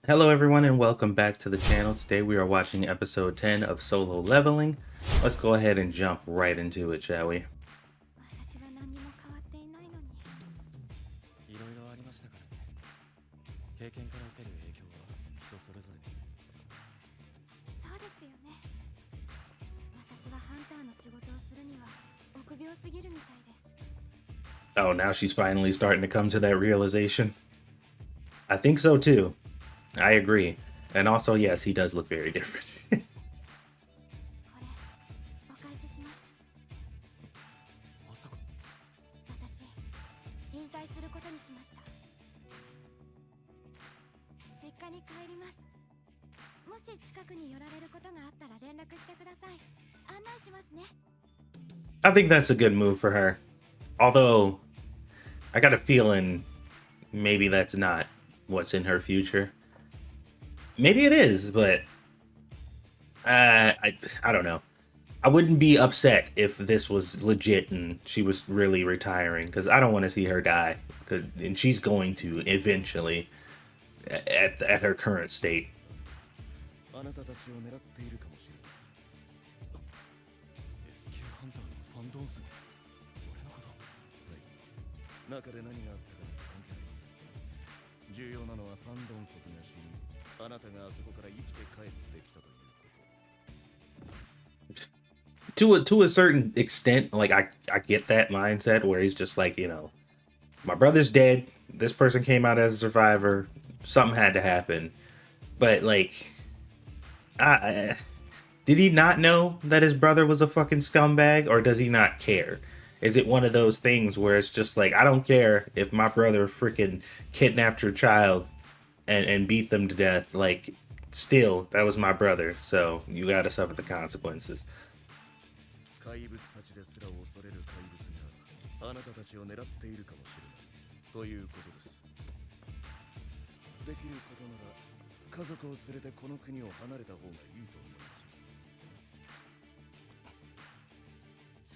Hello everyone and welcome back to the channel. Today we are watching episode 10 of Solo Leveling. Let's go ahead and jump right into it, shall we? 私は何にも変わっていないのに。いろいろありましたからね。経験から受ける影響は人それぞれです。そうですよね。私はハンターの仕事をするには臆病すぎるみたいです。Oh, now she's finally starting to come to that realization. I think so too. I agree. And also, yes, he does look very different. これお返しします。まさか私引退することにしました。実家に帰ります。もし近くに寄られることがあったら連絡してください。案内しますね。I think that's a good move for her. Although, I got a feeling maybe that's not what's in her future. Maybe it is, but I don't know. I wouldn't be upset if this was legit and she was really retiring, because I don't want to see her die, and she's going to eventually at her current state. あなたたちを狙っているかもしれない。S 級ハンターのファンドンスが俺のこと。はい。中で何があったかなんて関係ありません。重要なのはファンドン族が死に、あなたがあそこから生きて帰ってきたということ。To a certain extent, like I get that mindset where he's just like, my brother's dead. This person came out as a survivor. Something had to happen, but like, did he not know that his brother was a fucking scumbag, or does he not care? Is it one of those things where it's just like, I don't care if my brother freaking kidnapped your child and beat them to death. Like, still, that was my brother, so you gotta suffer the consequences. 怪物たちですら恐れる怪物があなたたちを狙っているかもしれないということです。できることなら家族を連れてこの国を離れた方がいいと思います。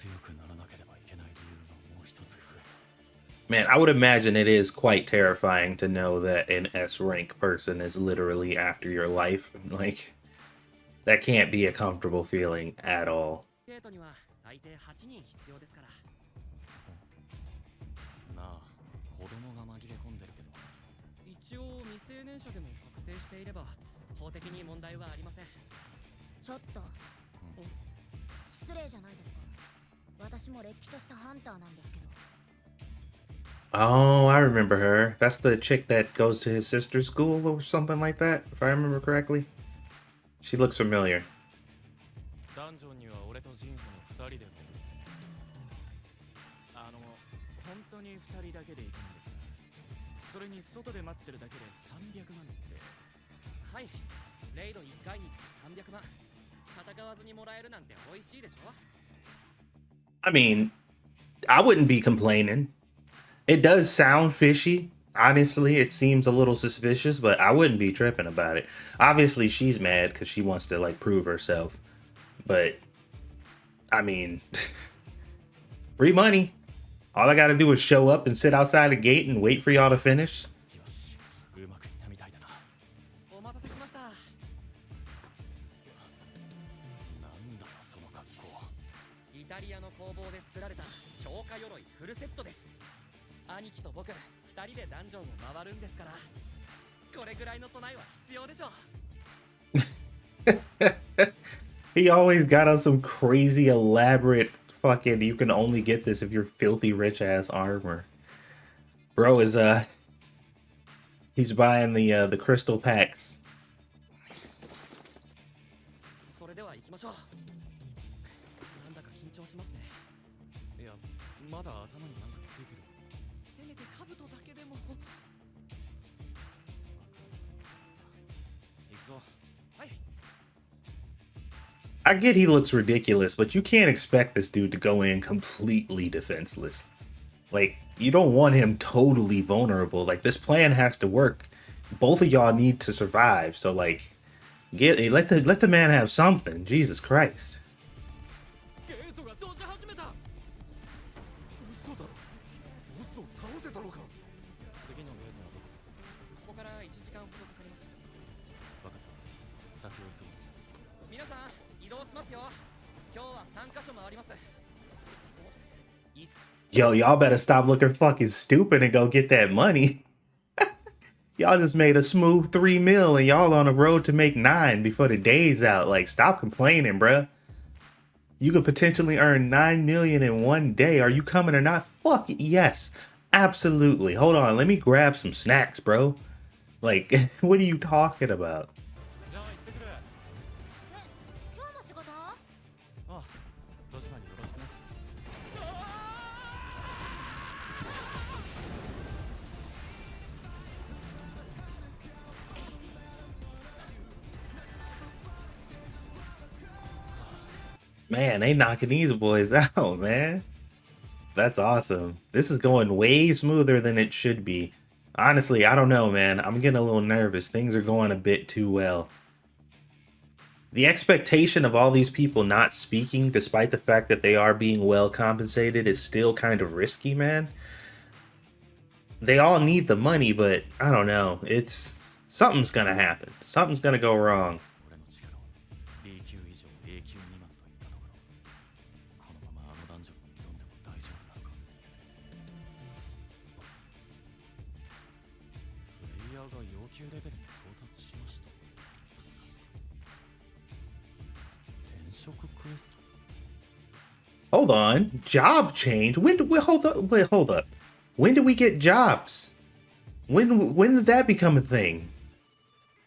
強くならなければいけない理由がもう一つ増えた。 Man, I would imagine it is quite terrifying to know that an S rank person is literally after your life. Like, that can't be a comfortable feeling at all. 生徒には最低8人必要ですから。なあ、子供が紛れ込んでるけど。一応未成年者でも覚醒していれば法的に問題はありません。ちょっと失礼じゃないですか。私もれっきとしたハンターなんですけど。 Oh, I remember her. That's the chick that goes to his sister's school or something like that, if I remember correctly. She looks familiar. ダンジョンには俺とジンフの2人で潜る。本当に2人だけで行くんですが、それに外で待ってるだけで300万って。はい、レイド1回につき300万。戦わずにもらえるなんて美味しいでしょ。 I mean, I wouldn't be complaining. It does sound fishy. Honestly, it seems a little suspicious, but I wouldn't be tripping about it. Obviously, she's mad because she wants to, like, prove herself. But, I mean, free money. All I gotta do is show up and sit outside the gate and wait for y'all to finish. よし、うまくいったみたいだな。お待たせしました。なんだよその格好。イタリアの工房で作られた強化鎧フルセットです。兄貴と僕2人でダンジョンを回るんですから、これぐらいの備えは必要でしょ。He always got on some crazy elaborate fucking, you can only get this if you're filthy rich ass armor. Bro is he's buying the crystal packs. それでは行きましょう。なんだか緊張しますね。いや、まだ頭になんかついてるぞ。せめて兜だけでも。行くぞ。はい。 I get he looks ridiculous, but you can't expect this dude to go in completely defenseless. Like, you don't want him totally vulnerable. Like, this plan has to work. Both of y'all need to survive. So, like, let the man have something. Jesus Christ. ゲートが閉じ始めた。嘘だろ。ボスを倒せたのか。次のゲートはどこ？ここから1時間ほどかかります。皆さん移動しますよ。今日は3カ所回ります。 Yo, y'all better stop looking fucking stupid and go get that money. Y'all just made a smooth 3 mil and y'all on the road to make 9 before the day's out. Like, stop complaining, bruh. You could potentially earn 9 million in 1 day. Are you coming or not? Fuck yes. Absolutely. Hold on, let me grab some snacks, bro. Like, what are you talking about? じゃあ行ってくる。今日も仕事？ああ、どちらによろしくね。 Man, they knocking these boys out, man. That's awesome. This is going way smoother than it should be. Honestly, I don't know, man. I'm getting a little nervous. Things are going a bit too well. The expectation of all these people not speaking, despite the fact that they are being well compensated, is still kind of risky, man. They all need the money, but I don't know. Something's gonna happen. Something's gonna go wrong. 俺の力は B 級以上 A 級未満といったところ。このままあのダンジョンに挑んでも大丈夫なのか。プレイヤーが要求レベルに到達しました。転職クエスト。 Hold on. Job change? Hold up. When did we get jobs? When did that become a thing?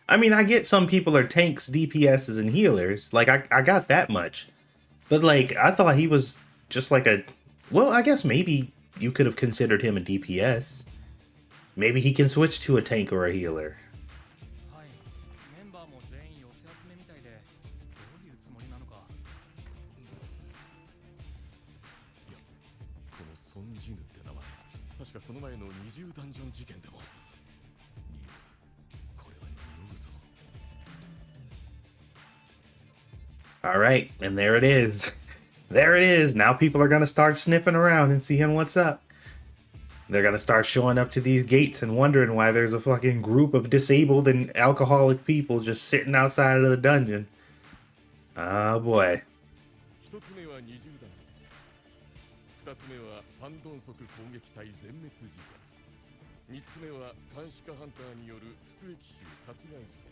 I mean, I get some people are tanks, DPSs, and healers. Like, I got that much. But, like, I thought he was just like a... Well, I guess maybe you could have considered him a DPS. Maybe he can switch to a tank or a healer. はい、メンバーも全員寄せ集めみたいで、どういうつもりなのか。このソンジヌって名前、確かこの前の20ダンジョン事件でも。これは匂うぞ。 All right, and there it is. There it is. Now people are going to start sniffing around and seeing what's up. They're going to start showing up to these gates and wondering why there's a fucking group of disabled and alcoholic people just sitting outside of the dungeon. Oh boy. 一つ目は20ダンジョン。二つ目はファンドン族攻撃隊全滅事件。三つ目は監視下ハンターによる服役囚殺害事件。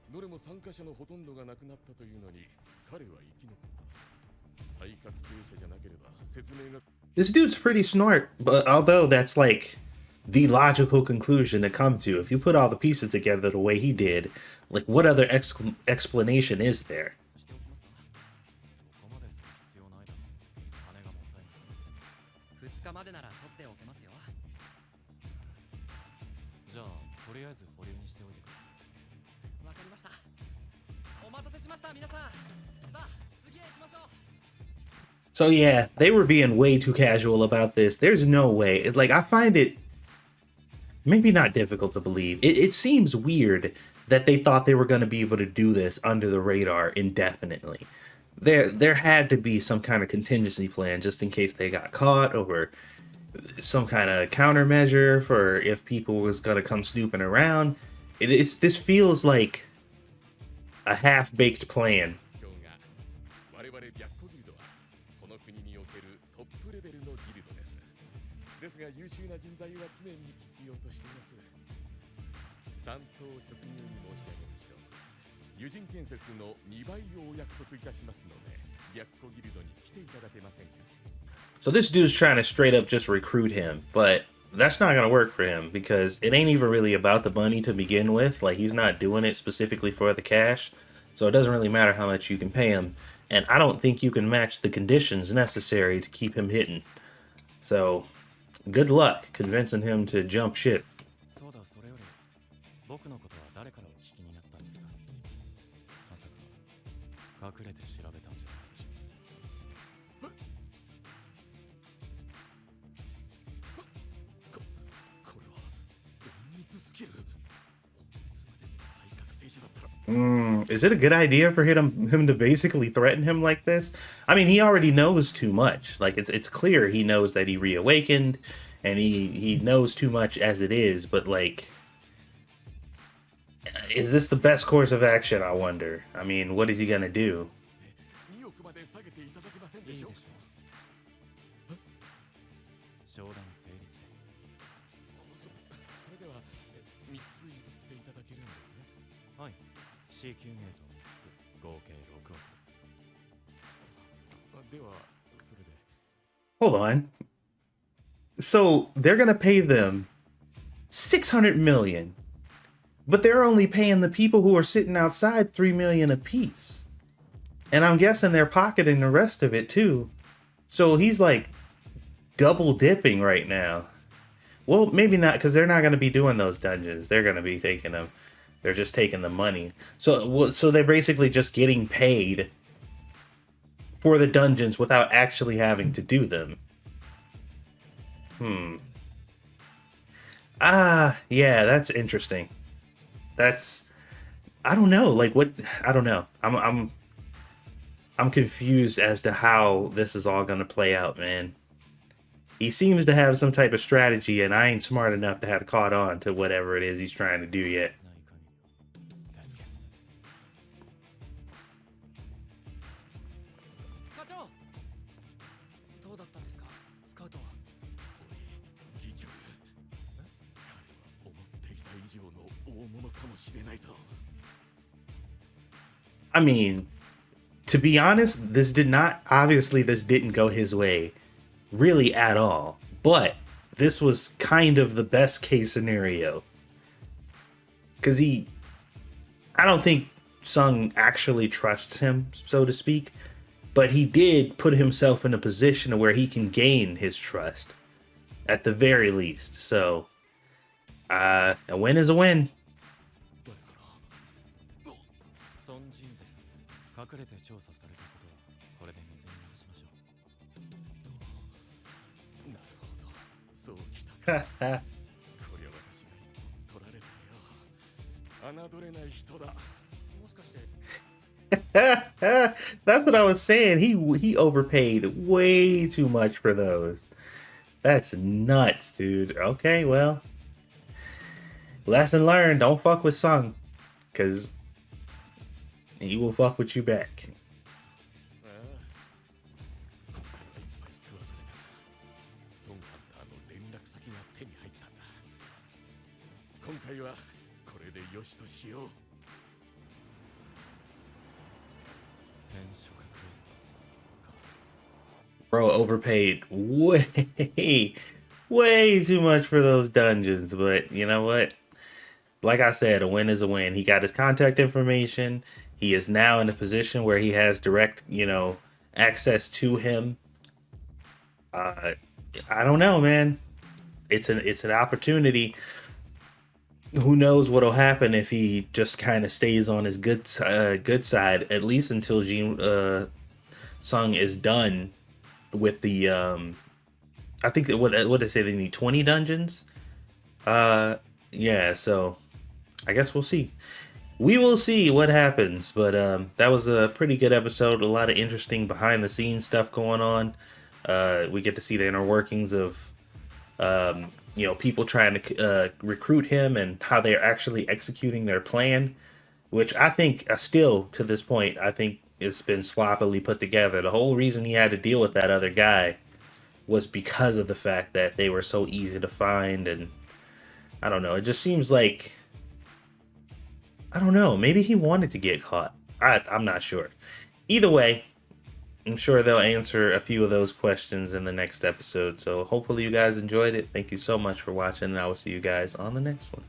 どれも参加者のほとんどが亡くなったというのに、彼は生き残った。再覚醒者じゃなければ説明が。 This dude's pretty smart, but although that's like the logical conclusion to come to, if you put all the pieces together the way he did, like what other explanation is there? しておきますか。そこまでする必要ないだろう。金がもったいない。2日までなら取っておけますよ。じゃあ、とりあえず保留にしておいてくれ。わかりました。お待たせしました、皆さん。さあ、次へ行きましょう。 So yeah, they were being way too casual about this. There's no way. Like, I find it maybe not difficult to believe. It seems weird that they thought they were going to be able to do this under the radar indefinitely. There had to be some kind of contingency plan just in case they got caught, or some kind of countermeasure for if people was going to come snooping around. This feels like a half-baked plan. 我々白虎ギルドはこの国におけるトップレベルのギルドです。ですが優秀な人材は常に必要としています。担当直入に申し上げましょう。ユジン建設の2倍をお約束いたしますので、白虎ギルドに来ていただけませんか。 So this dude's trying to straight up just recruit him, but that's not gonna work for him because it ain't even really about the money to begin with. Like, he's not doing it specifically for the cash, so it doesn't really matter how much you can pay him. And I don't think you can match the conditions necessary to keep him hitting. So, good luck convincing him to jump ship. そうだ、それより僕のことは誰からお聞きになったんですか。まさか隠れて調べたんじゃないでしょう。これは隠密スキル。隠密まで再覚醒者だったら。 Is it a good idea for him to basically threaten him like this? I mean, he already knows too much. Like, it's clear he knows that he reawakened, and he knows too much as it is. But like, Is this the best course of action, I wonder? I mean, what is he gonna do? 2億まで下げていただけませんでしょう。商談成立です。それでは3つ譲っていただけるんですね。はい。C 級ゲート3つ合計6億。ではそれで。 Hold on. So they're gonna pay them 600 million, but they're only paying the people who are sitting outside 3 million apiece. And I'm guessing they're pocketing the rest of it too. So he's like double dipping right now. Well, maybe not, because they're not going to be doing those dungeons. They're going to be taking them. They're just taking the money. So they're basically just getting paid for the dungeons without actually having to do them. Yeah, that's interesting. I don't know, like what, I don't know. I'm confused as to how this is all gonna play out, man. He seems to have some type of strategy, and I ain't smart enough to have caught on to whatever it is he's trying to do yet. 何かに助け。課長。どうだったんですか、スカウトは。おい、議長。彼は思っていた以上の大物かもしれないぞ。 I mean, to be honest, this didn't go his way really at all. But this was kind of the best case scenario. Because I don't think Sung actually trusts him, so to speak. But he did put himself in a position where he can gain his trust. At the very least. So, a win is a win. ソンジンです。隠れて調査されたことはこれで水に流しましょう。なるほど、そうきたか。こりゃ私が一本取られたよ。侮れない人だ。もしかして。 That's what I was saying. He overpaid way too much for those. That's nuts, dude. Okay, well, lesson learned. Don't fuck with Sung, cause he will fuck with you back. ああ、今回はいっぱい食わされたが、ソンハンターの連絡先が手に入ったんだ。今回はこれでよしとしよう。 転職クエスト。 Bro overpaid way too much for those dungeons, but you know what? Like I said, a win is a win. He got his contact information. He is now in a position where he has direct, access to him. I don't know, man. It's an opportunity. Who knows what'll happen if he just kind of stays on his good side, at least until Jinwoo Sung is done with the I think what they say, they need 20 dungeons. Yeah, so I guess we'll see. We will see what happens, but that was a pretty good episode. A lot of interesting behind the scenes stuff going on. We get to see the inner workings of people trying to recruit him and how they're actually executing their plan, which I think still to this point, I think it's been sloppily put together. The whole reason he had to deal with that other guy was because of the fact that they were so easy to find, and I don't know, it just seems like, I don't know, maybe he wanted to get caught. I'm not sure. Either way, I'm sure they'll answer a few of those questions in the next episode. So hopefully you guys enjoyed it. Thank you so much for watching, and I will see you guys on the next one.